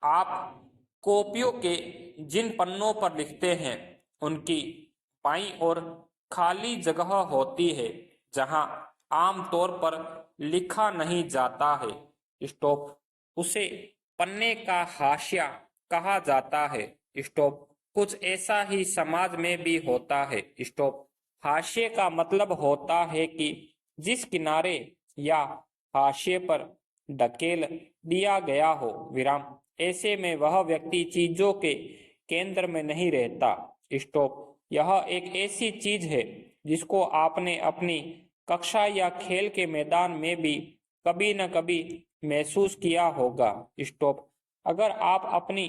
आप कॉपियों के जिन पन्नों पर लिखते हैं उनकी बाईं ओर खाली जगह होती है जहां आमतौर पर लिखा नहीं जाता है। स्टॉप। उसे पन्ने का हाशिया कहा जाता है। स्टॉप। कुछ ऐसा ही समाज में भी होता है। स्टॉप। हाशिए का मतलब होता है कि जिस किनारे या हाशिए पर ढकेल दिया गया हो विराम, ऐसे में वह व्यक्ति चीजों के केंद्र में नहीं रहता। स्टॉप। यह एक ऐसी चीज है जिसको आपने अपनी कक्षा या खेल के मैदान में भी कभी न कभी महसूस किया होगा। स्टॉप। अगर आप अपनी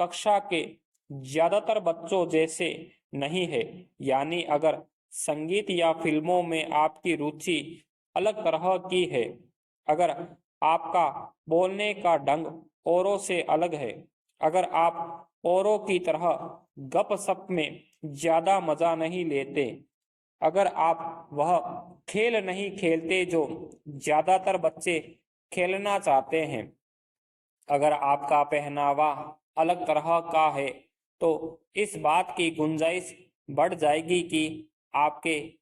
कक्षा के ज्यादातर बच्चों जैसे नहीं है, यानी अगर संगीत या फिल्मों में आपकी रुचि अलग तरह की है, अगर आपका बोलने का ढंग औरों से अलग है, अगर आप औरों की तरह गपशप में ज्यादा मजा नहीं लेते, अगर आप वह खेल नहीं खेलते जो ज्यादातर बच्चे खेलना चाहते हैं, अगर आपका पहनावा अलग तरह का है, तो इस बात की गुंजाइश बढ़ जाएगी कि आपके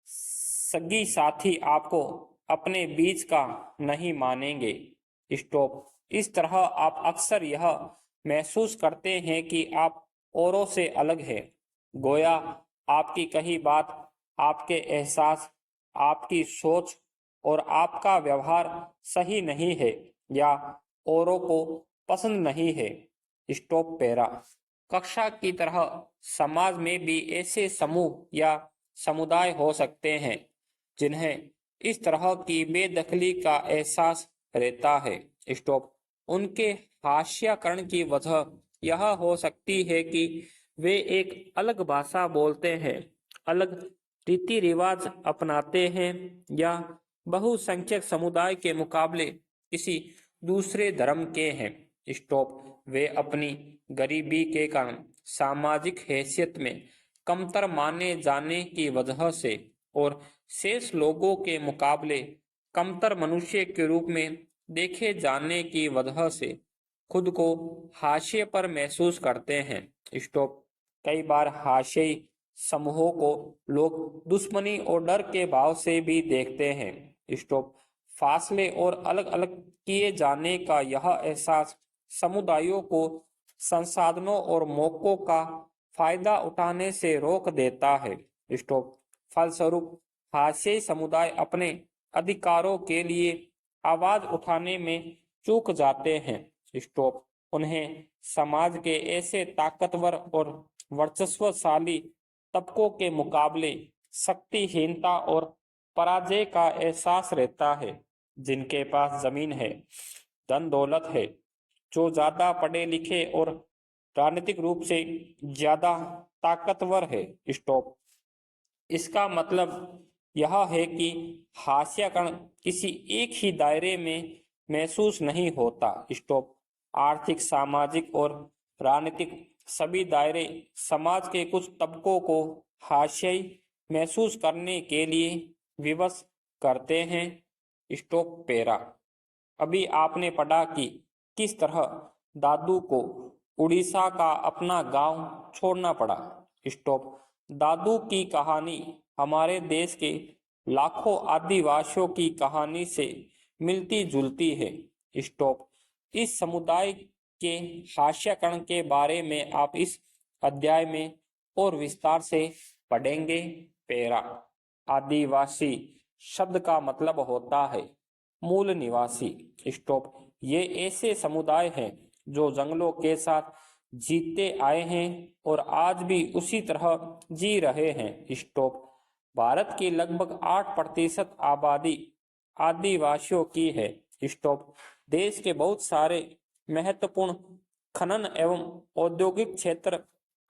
सगी साथी आपको अपने बीच का नहीं मानेंगे। स्टॉप। इस तरह आप अक्सर यह महसूस करते हैं कि आप औरों से अलग है, गोया आपकी कही बात, आपके एहसास, आपकी सोच और आपका व्यवहार सही नहीं है या औरों को पसंद नहीं है। Stop para. कक्षा की तरह समाज में भी ऐसे समूह या समुदाय हो सकते हैं जिन्हें इस तरह की बेदखली का एहसास रहता है। स्टॉप। उनके हास्याकरण की वजह यह हो सकती है कि वे एक अलग भाषा बोलते हैं, अलग रीति रिवाज अपनाते हैं या बहुसंख्यक समुदाय के मुकाबले किसी दूसरे धर्म के हैं। स्टॉप। वे अपनी गरीबी के कारण सामाजिक हैसियत में कमतर माने जाने की वजह से और शेष लोगों के मुकाबले कमतर मनुष्य के रूप में देखे जाने की वजह से खुद को हाशिए पर महसूस करते हैं। स्टॉप। कई बार हाशिए समूहों को लोग दुश्मनी और डर के भाव से भी देखते हैं। स्टॉप। फासले और अलग अलग किए जाने का यह एहसास समुदायों को संसाधनों और मौकों का फायदा उठाने से रोक देता है। स्टॉप। फलस्वरूप हाशिए समुदाय अपने अधिकारों के लिए आवाज उठाने में चूक जाते हैं। स्टॉप। उन्हें समाज के ऐसे ताकतवर और वर्चस्वशाली तबकों के मुकाबले शक्तिहीनता और पराजय का एहसास रहता है, जिनके पास जमीन है, धन दौलत है, जो ज्यादा पढ़े लिखे और राजनीतिक रूप से ज्यादा ताकतवर है। स्टॉप। इसका मतलब यह है कि हास्यकरण किसी एक ही दायरे में महसूस नहीं होता। स्टॉप। आर्थिक, सामाजिक और राजनीतिक सभी दायरे समाज के कुछ तबकों को हास्यई महसूस करने के लिए विवश करते हैं। Stop para. अभी आपने पढ़ा कि किस तरह दादू को उड़ीसा का अपना गांव छोड़ना पड़ा। स्टॉप। दादू की कहानी हमारे देश के लाखों आदिवासियों की कहानी से मिलती जुलती है। स्टॉप। इस समुदाय के हास्यकरण के बारे में आप इस अध्याय में और विस्तार से पढ़ेंगे। पैरा। आदिवासी शब्द का मतलब होता है मूल निवासी। स्टॉप। ये ऐसे समुदाय हैं जो जंगलों के साथ जीते आए हैं और आज भी उसी तरह जी रहे हैं। स्टॉप। भारत की लगभग 8% आबादी आदिवासियों की है। स्टॉप। देश के बहुत सारे महत्वपूर्ण खनन एवं औद्योगिक क्षेत्र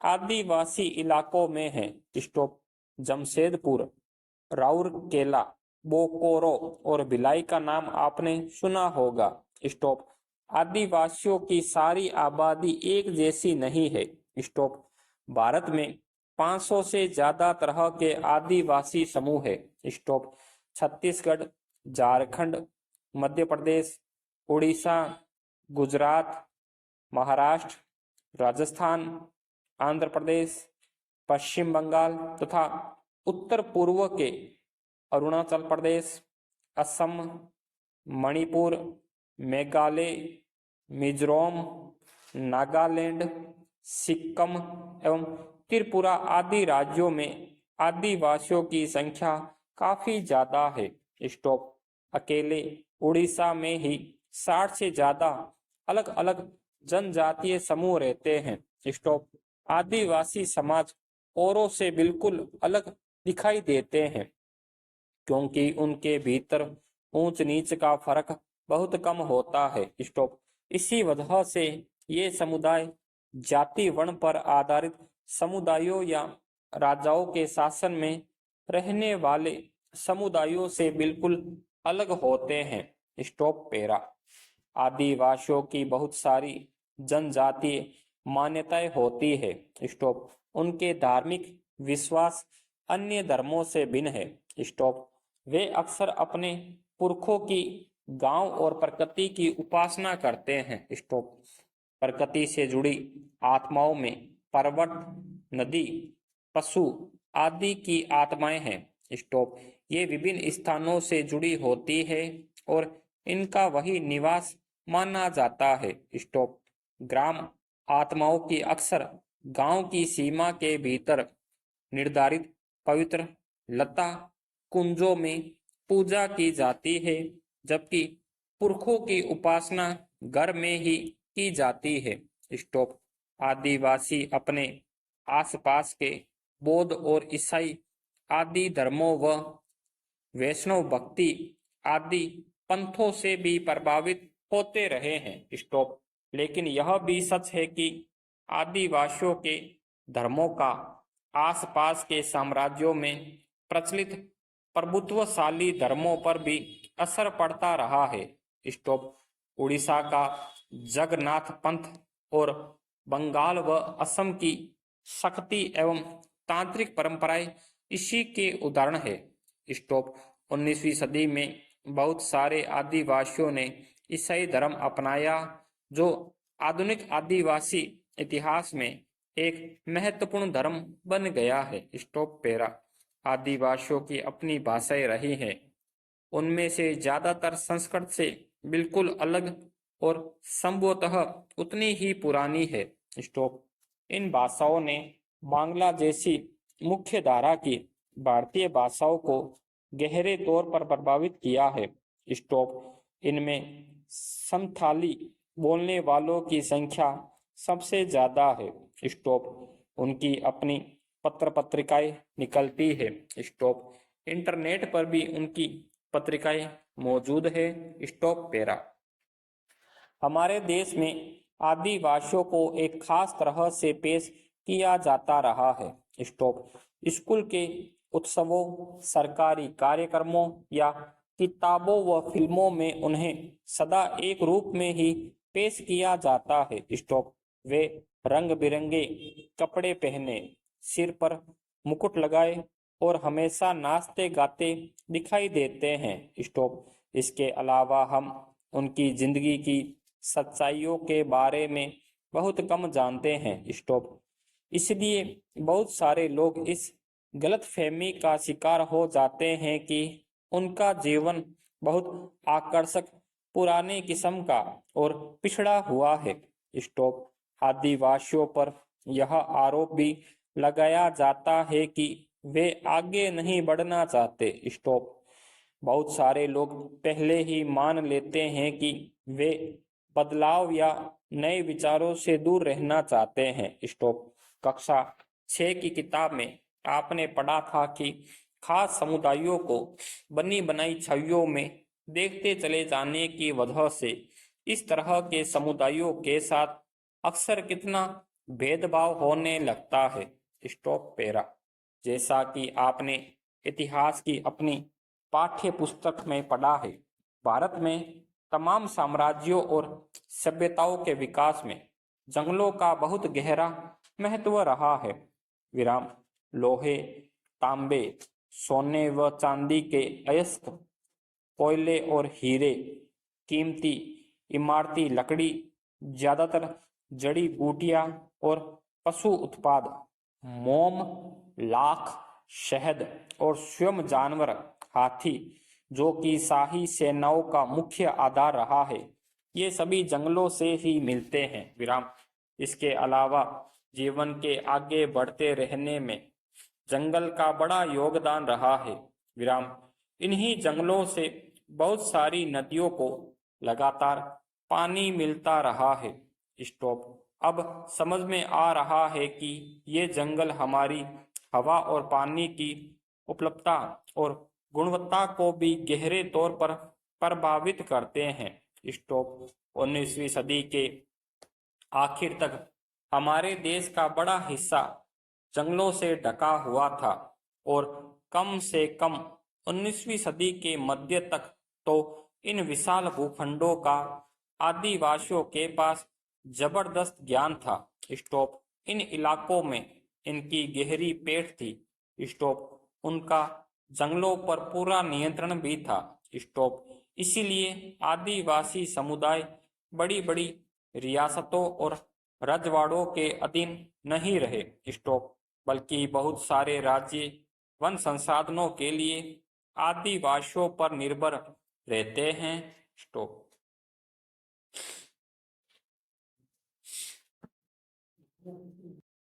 आदिवासी इलाकों में हैं। स्टॉप। जमशेदपुर, राउरकेला, बोकोरो और भिलाई का नाम आपने सुना होगा। स्टॉप। आदिवासियों की सारी आबादी एक जैसी नहीं है। स्टॉप। भारत में 500 से ज्यादा तरह के आदिवासी समूह है। स्टॉप। छत्तीसगढ़, झारखंड, मध्य प्रदेश, उड़ीसा, गुजरात, महाराष्ट्र, राजस्थान, आंध्र प्रदेश, पश्चिम बंगाल तथा उत्तर पूर्व के अरुणाचल प्रदेश, असम, मणिपुर, मेघालय, मिजोरम, नागालैंड, सिक्किम एवं त्रिपुरा आदि राज्यों में आदिवासियों की संख्या काफी ज्यादा है। स्टॉप। अकेले उड़ीसा में ही 60 से ज्यादा अलग अलग जनजातीय समूह रहते हैं। स्टॉप। आदिवासी समाज औरों से बिल्कुल अलग दिखाई देते हैं क्योंकि उनके भीतर ऊंच नीच का फर्क बहुत कम होता है। स्टॉप। इसी वजह से ये समुदाय जाति वर्ण पर आधारित समुदायों या राजाओं के शासन में रहने वाले समुदायों से बिल्कुल अलग होते हैं। Stop para. आदिवासियों की बहुत सारी जनजातीय मान्यताएं होती है। स्टॉप। उनके धार्मिक विश्वास अन्य धर्मों से भिन्न है। स्टॉप। वे अक्सर अपने पुरखों की गांव और प्रकृति की उपासना करते हैं। स्टॉप। प्रकृति से जुड़ी आत्माओं में पर्वत, नदी, पशु आदि की आत्माएं हैं। स्टॉप। ये विभिन्न स्थानों से जुड़ी होती है और इनका वही निवास माना जाता है। स्टॉप। ग्राम आत्माओं की अक्सर गांव की सीमा के भीतर निर्धारित पवित्र लता कुंजों में पूजा की जाती है, जबकि पुरखों की उपासना घर में ही की जाती है। स्टॉप। आदिवासी अपने आसपास के बौद्ध और ईसाई आदि धर्मों व वैष्णव भक्ति आदि पंथों से भी प्रभावित होते रहे हैं। स्टॉप। लेकिन यह भी सच है कि आदिवासियों के धर्मों का आसपास के साम्राज्यों में प्रचलित प्रभुत्वशाली धर्मों पर भी असर पड़ता रहा है। स्टॉप। उड़ीसा का जगन्नाथ पंथ और बंगाल व असम की शक्ति एवं तांत्रिक परंपराएं इसी के उदाहरण है। स्टॉप। 19वीं सदी में बहुत सारे आदिवासियों ने ईसाई धर्म अपनाया, जो आधुनिक आदिवासी इतिहास में एक महत्वपूर्ण धर्म बन गया है। Stop para. आदिवासियों की अपनी भाषाएं रही हैं, उनमें से ज्यादातर संस्कृत से बिल्कुल अलग और संभवतः उतनी ही पुरानी है। स्टॉप। इन भाषाओं ने बांग्ला जैसी मुख्य धारा की भारतीय भाषाओं को गहरे तौर पर प्रभावित किया है। स्टॉप। इनमें संथाली बोलने वालों की संख्या सबसे ज्यादा है। स्टॉप। उनकी अपनी पत्र पत्रिकाएं निकलती है। स्टॉप। इंटरनेट पर भी उनकी पत्रिकाएं मौजूद है। Stop para. हमारे देश में आदिवासियों को एक खास तरह से पेश किया जाता रहा है। स्टॉप। स्कूल के उत्सवों, सरकारी कार्यक्रमों या किताबों व फिल्मों में उन्हें सदा एक रूप में ही पेश किया जाता है। स्टॉप। वे रंग बिरंगे कपड़े पहने, सिर पर मुकुट लगाए और हमेशा नाचते गाते दिखाई देते हैं। स्टॉप। इसके अलावा हम उनकी जिंदगी की सच्चाइयों के बारे में बहुत कम जानते हैं। स्टॉप। इसलिए बहुत सारे लोग इस गलतफहमी का शिकार हो जाते हैं कि उनका जीवन बहुत आकर्षक, पुराने किस्म का और पिछड़ा हुआ है। स्टॉप। आदिवासियों पर यह आरोप भी लगाया जाता है कि वे आगे नहीं बढ़ना चाहते। स्टॉप। बहुत सारे लोग पहले ही मान लेते हैं कि वे बदलाव या नए विचारों से दूर रहना चाहते हैं। स्टॉप। कक्षा 6 की किताब में आपने पढ़ा था कि खास समुदायों को बनी बनाई छवियों में देखते चले जाने की वजह से इस तरह के समुदायों के साथ अक्सर कितना भेदभाव होने लगता है। Stop para. जैसा कि आपने इतिहास की अपनी पाठ्य पुस्तक में पढ़ा है, भारत में तमाम साम्राज्यों और सभ्यताओं के विकास में जंगलों का बहुत गहरा महत्व रहा है। विराम। लोहे, तांबे, सोने व चांदी के अयस्क, कोयले और हीरे, कीमती इमारती लकड़ी, ज्यादातर जड़ी बूटियां और पशु उत्पाद, मोम, लाख, शहद और स्वयं जानवर, हाथी, जो कि शाही सेनाओं का मुख्य आधार रहा है, ये सभी जंगलों से ही मिलते हैं। विराम। इसके अलावा जीवन के आगे बढ़ते रहने में जंगल का बड़ा योगदान रहा है। विराम। इन्हीं जंगलों से बहुत सारी नदियों को लगातार पानी मिलता रहा है। स्टॉप। अब समझ में आ रहा है कि ये जंगल हमारी हवा और पानी की उपलब्धता और गुणवत्ता को भी गहरे तौर पर प्रभावित करते हैं। स्टॉप। 19वीं सदी के आखिर तक हमारे देश का बड़ा हिस्सा जंगलों से ढका हुआ था और कम से कम 19वीं सदी के मध्य तक तो इन विशाल भूखंडों का आदिवासियों के पास जबरदस्त ज्ञान था। स्टॉप। इन इलाकों में इनकी गहरी पेट थी। स्टॉप। उनका जंगलों पर पूरा नियंत्रण भी था। स्टॉप। इसीलिए आदिवासी समुदाय बड़ी बड़ी रियासतों और रजवाड़ों के अधीन नहीं रहे। स्टॉप। बल्कि बहुत सारे राज्य वन संसाधनों के लिए आदिवासियों पर निर्भर रहते हैं। स्टॉप।